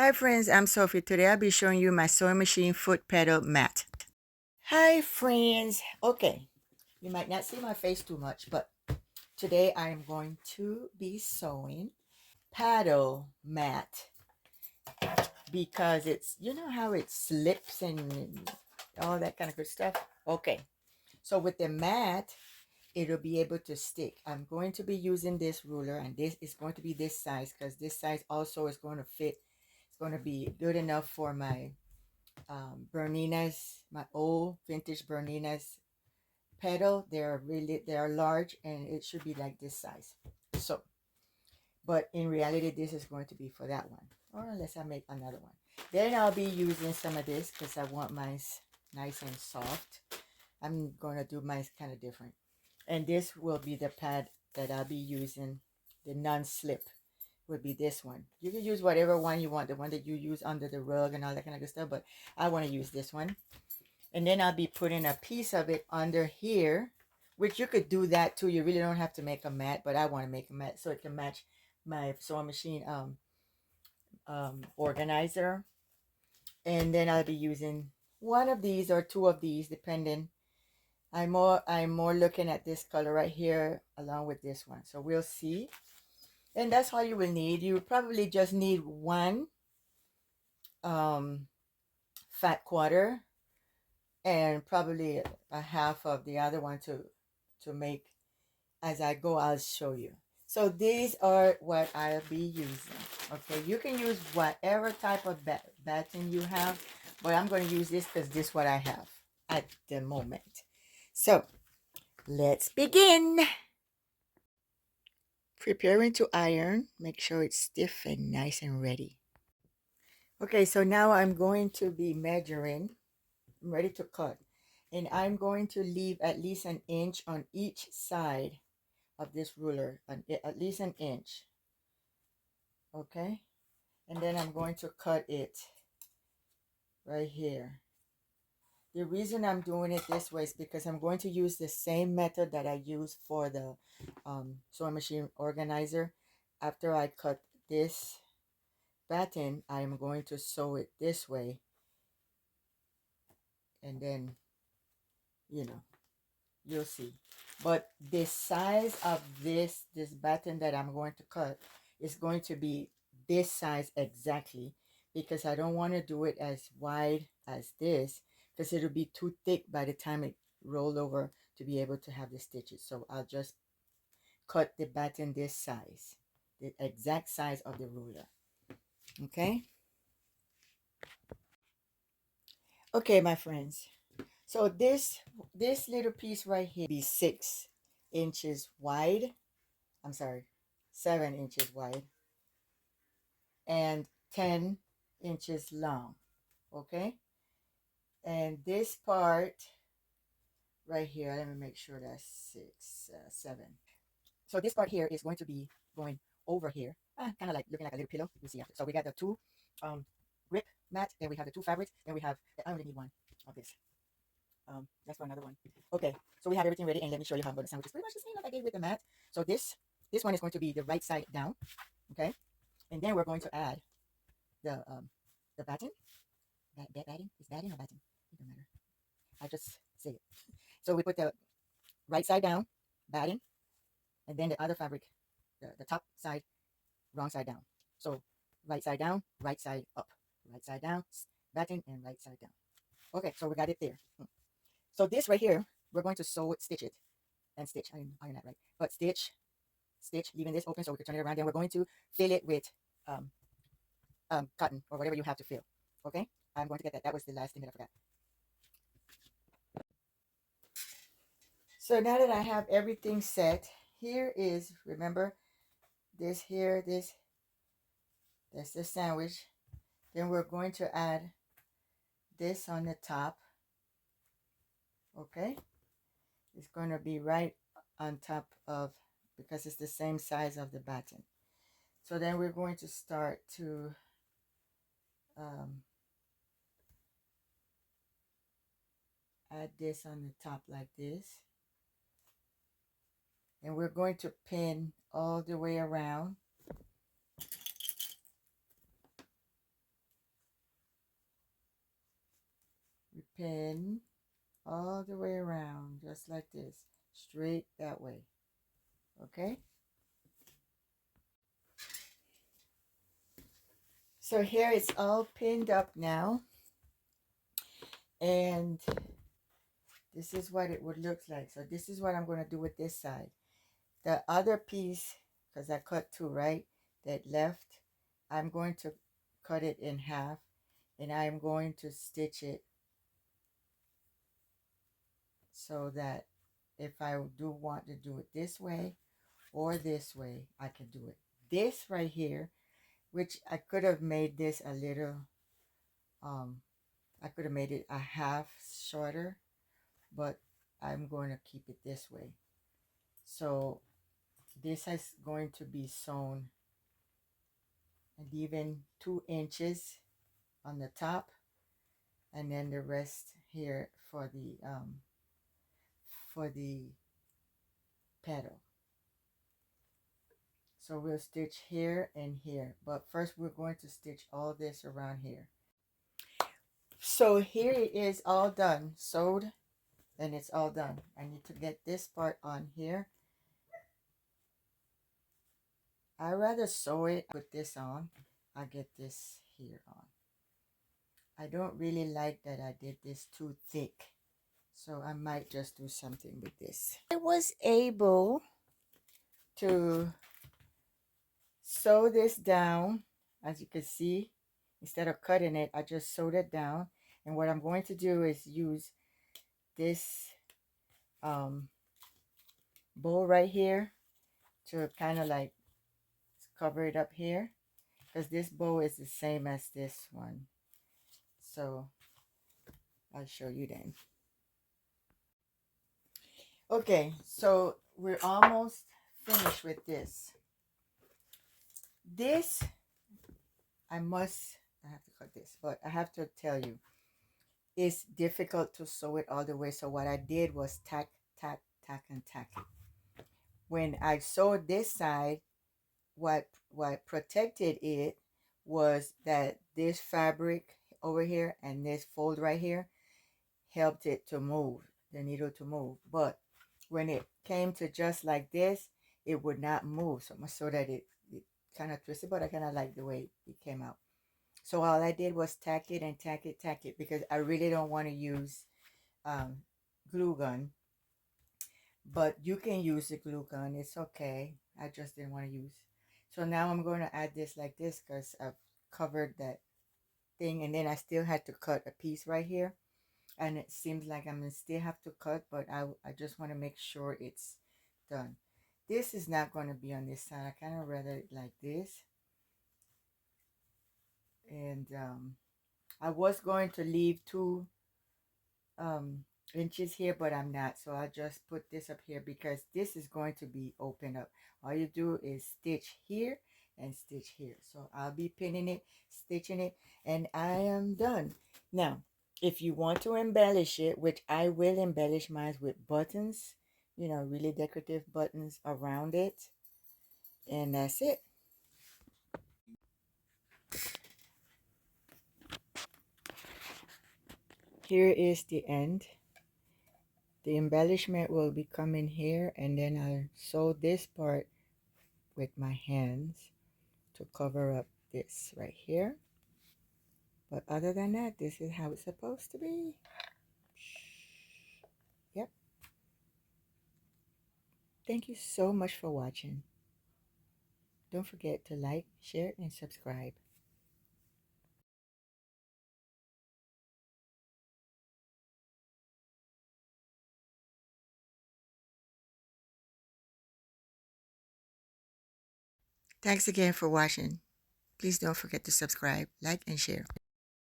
Hi friends, I'm Sophie. Today I'll be showing you my sewing machine foot pedal mat. Hi friends. Okay, you might not see my face too much, but today I am going to be sewing paddle mat because it's, you know how it slips and all that kind of good stuff. Okay, so with the mat, it'll be able to stick. I'm going to be using this ruler, and this is going to be this size because this size also is going to fit. It's going to be good enough for my Bernina's, my old vintage Bernina's pedal. They're large, and it should be like this size. So, but in reality, this is going to be for that one, or unless I make another one. Then I'll be using some of this because I want mine nice and soft. I'm going to do mine kind of different. And this will be the pad that I'll be using. The non-slip would be this one. You can use whatever one you want, the one that you use under the rug and all that kind of good stuff, but I want to use this one. And then I'll be putting a piece of it under here, which you could do that too. You really don't have to make a mat, but I want to make a mat so it can match my sewing machine organizer. And then I'll be using one of these or two of these, depending. I'm more looking at this color right here along with this one. So we'll see. And that's all you will need. You probably just need one fat quarter and probably a half of the other one to make. As I go, I'll show you. So these are what I'll be using. Okay, you can use whatever type of batting you have, but I'm going to use this because this is what I have at the moment. So let's begin. Preparing to iron. Make sure it's stiff and nice and ready. Okay, so now I'm going to be measuring. I'm ready to cut. And I'm going to leave at least an inch on each side of this ruler, at least an inch. Okay, and then I'm going to cut it right here. The reason I'm doing it this way is because I'm going to use the same method that I use for the sewing machine organizer. After I cut this batten, I'm going to sew it this way, and then, you know, you'll see. But the size of this batten that I'm going to cut is going to be this size exactly, because I don't want to do it as wide as this because it'll be too thick by the time it roll over to be able to have the stitches. So I'll just cut the batten this size, the exact size of the ruler. Okay. Okay, my friends. So this little piece right here be 6 inches wide. I'm sorry, 7 inches wide and 10 inches long. Okay, and this part right here, let me make sure that's 7. So this part here is going to be going over here, kind of like looking like a little pillow. You see after. So we got the two grip mat, then we have the two fabrics, then we have I only need one of this. That's for another one. Okay, so we have everything ready, and let me show you how I'm going to sandwich. It's pretty much the same like I did with the mat. So this one is going to be the right side down. Okay, and then we're going to add the batten. Batting is batting or batten? It don't matter. I just say it. So we put the right side down, batting, and then the other fabric, the top side, wrong side down. So right side down, right side up, right side down, batting, and right side down. Okay, so we got it there. So this right here, we're going to sew it, stitch it, and stitch. I didn't iron that right, but stitch, stitch, leaving this open so we can turn it around. Then we're going to fill it with um, cotton or whatever you have to fill. Okay, I'm going to get that. That was the last thing that I forgot. So now that I have everything set, here is, remember, this here, that's the sandwich. Then we're going to add this on the top. Okay, it's going to be right on top of, because it's the same size of the batten. So then we're going to start to add this on the top like this. And we're going to pin all the way around. pin all the way around, just like this, straight that way. Okay, so here it's all pinned up now, and this is what it would look like. So this is what I'm going to do with this side. The other piece, because I cut two, right, that left, I'm going to cut it in half, and I'm going to stitch it so that if I do want to do it this way or this way, I can do it. This right here, which I could have made this a little, I could have made it a half shorter, but I'm going to keep it this way. So this is going to be sewn and even 2 inches on the top, and then the rest here for the petal. So we'll stitch here and here, but first we're going to stitch all this around here. So here it is all done, sewed, and it's all done. I need to get this part on here. I rather sew it, put this on. I get this here on. I don't really like that I did this too thick, so I might just do something with this. I was able to sew this down, as you can see. Instead of cutting it, I just sewed it down, and what I'm going to do is use this bow right here to kind of like cover it up here, because this bow is the same as this one. So I'll show you then. Okay, so we're almost finished with this. This, I have to cut this, but I have to tell you, it's difficult to sew it all the way. So what I did was tack, tack, tack, and tack it. When I sewed this side, what protected it was that this fabric over here and this fold right here helped it to move, the needle to move. But when it came to just like this, it would not move so much, so that it kind of twisted, but I kind of like the way it came out. So all I did was tack it and tack it, because I really don't want to use glue gun. But you can use the glue gun, it's okay. I just didn't want to use. So now I'm going to add this like this, because I've covered that thing, and then I still had to cut a piece right here, and it seems like I'm gonna still have to cut, but I just want to make sure it's done. This is not going to be on this side. I kind of rather it like this. And I was going to leave 2 inches here, but I'm not, so I just put this up here because this is going to be open up. All you do is stitch here and stitch here. So I'll be pinning it, stitching it, and I am done. Now if you want to embellish it, which I will embellish mine with buttons, you know, really decorative buttons around it, and that's it. Here is the end. The embellishment will be coming here, and then I'll sew this part with my hands to cover up this right here. But other than that, this is how it's supposed to be. Yep. Thank you so much for watching. Don't forget to like, share, and subscribe. Thanks again for watching. Please don't forget to subscribe, like, and share.